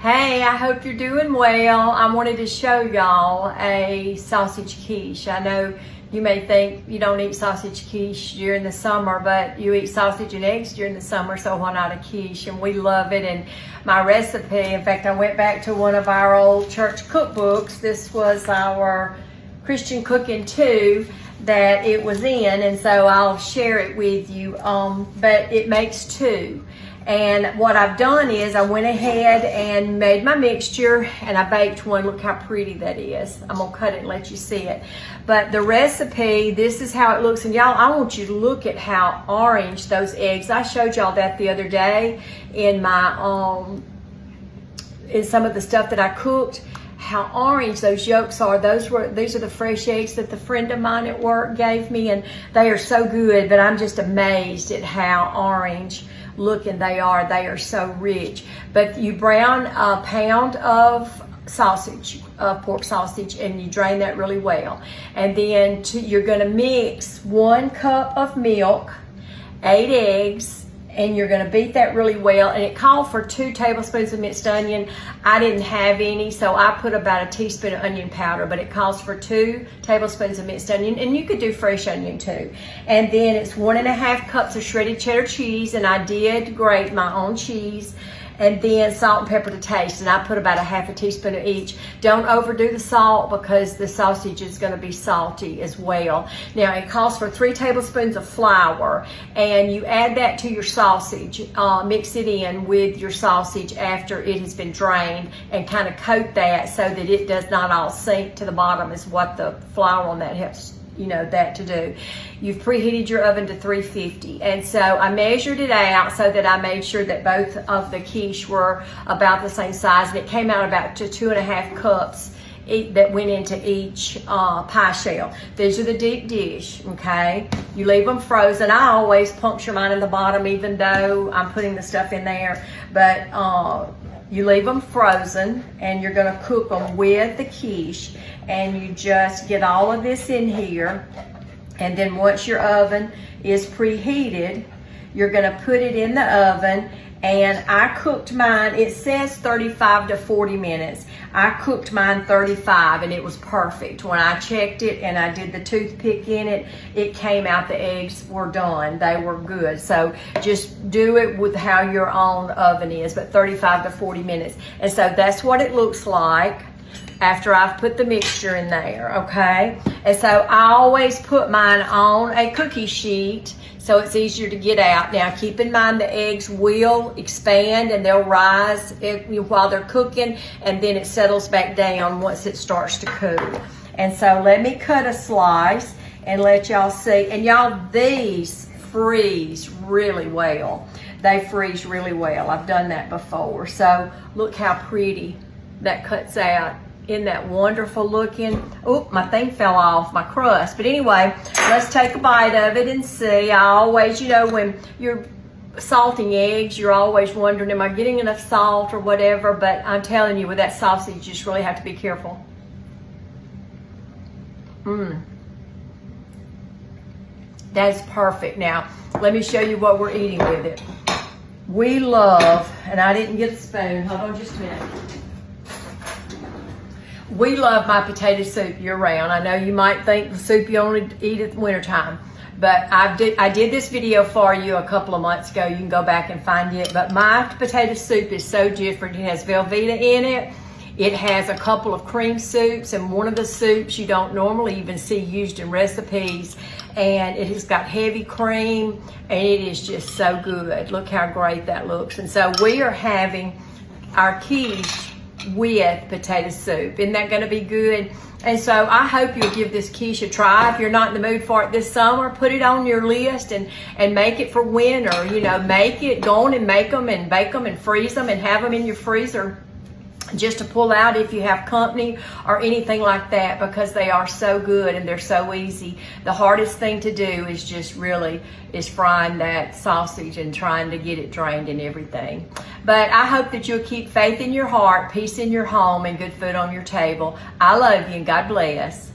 Hey, I hope you're doing well. I wanted to show y'all a sausage quiche. I know you may think you don't eat sausage quiche during the summer, but you eat sausage and eggs during the summer, so why not a quiche? And we love it. And my recipe, in fact, I went back to one of our old church cookbooks. This was our Christian Cooking 2 that it was in, and so I'll share it with you, but it makes two. And what I've done is I went ahead and made my mixture and I baked one. Look how pretty that is. I'm gonna cut it and let you see it. But the recipe, this is how it looks. And y'all, I want you to look at how orange those eggs, I showed y'all that the other day in my, in some of the stuff that I cooked, how orange those yolks are. These are the fresh eggs that the friend of mine at work gave me, and they are so good, but I'm just amazed at how orange looking they are. They are so rich. But you brown a pound of sausage, pork sausage, and you drain that really well. And then you're gonna mix 1 cup of milk, 8 eggs, and you're gonna beat that really well. And it called for 2 tablespoons of minced onion. I didn't have any, so I put about a teaspoon of onion powder, but it calls for 2 tablespoons of minced onion, and you could do fresh onion too. And then it's 1.5 cups of shredded cheddar cheese, and I did grate my own cheese. And then salt and pepper to taste, and I put about a 1/2 teaspoon of each. Don't overdo the salt because the sausage is going to be salty as well. Now it calls for 3 tablespoons of flour, and you add that to your sausage. Mix it in with your sausage after it has been drained, and kind of coat that so that it does not all sink to the bottom, is what the flour on that helps that to do. You've preheated your oven to 350, and so I measured it out so that I made sure that both of the quiche were about the same size, and it came out about to 2.5 cups that went into each pie shell. These are the deep dish, okay? You leave them frozen. I always puncture mine in the bottom, even though I'm putting the stuff in there, but you leave them frozen, and you're gonna cook them with the quiche, and you just get all of this in here. And then once your oven is preheated, you're gonna put it in the oven. And I cooked mine, it says 35 to 40 minutes. I cooked mine 35, and it was perfect. When I checked it and I did the toothpick in it, it came out, the eggs were done. They were good. So just do it with how your own oven is, but 35 to 40 minutes. And so that's what it looks like after I've put the mixture in there, okay? And so I always put mine on a cookie sheet so it's easier to get out. Now keep in mind the eggs will expand and they'll rise while they're cooking, and then it settles back down once it starts to cool. And so let me cut a slice and let y'all see. And y'all, these freeze really well. They freeze really well. I've done that before. So look how pretty that cuts out. Isn't that wonderful looking? Oh, my thing fell off, my crust. But anyway, let's take a bite of it and see. I always, when you're salting eggs, you're always wondering, am I getting enough salt or whatever? But I'm telling you, with that sausage, you just really have to be careful. That's perfect. Now, let me show you what we're eating with it. We love, and I didn't get a spoon. Hold on just a minute. We love my potato soup year round. I know you might think the soup you only eat at the wintertime, but I did this video for you a couple of months ago. You can go back and find it. But my potato soup is so different. It has Velveeta in it. It has a couple of cream soups, and one of the soups you don't normally even see used in recipes. And it has got heavy cream, and it is just so good. Look how great that looks. And so we are having our quiche with potato soup. Isn't that going to be good? And so I hope you'll give this quiche a try. If you're not in the mood for it this summer, put it on your list and make it for winter. Make it, go on and make them and bake them and freeze them and have them in your freezer just to pull out if you have company or anything like that, because they are so good and they're so easy. The hardest thing to do is just really frying that sausage and trying to get it drained and everything. But I hope that you'll keep faith in your heart, peace in your home, and good food on your table. I love you, and God bless.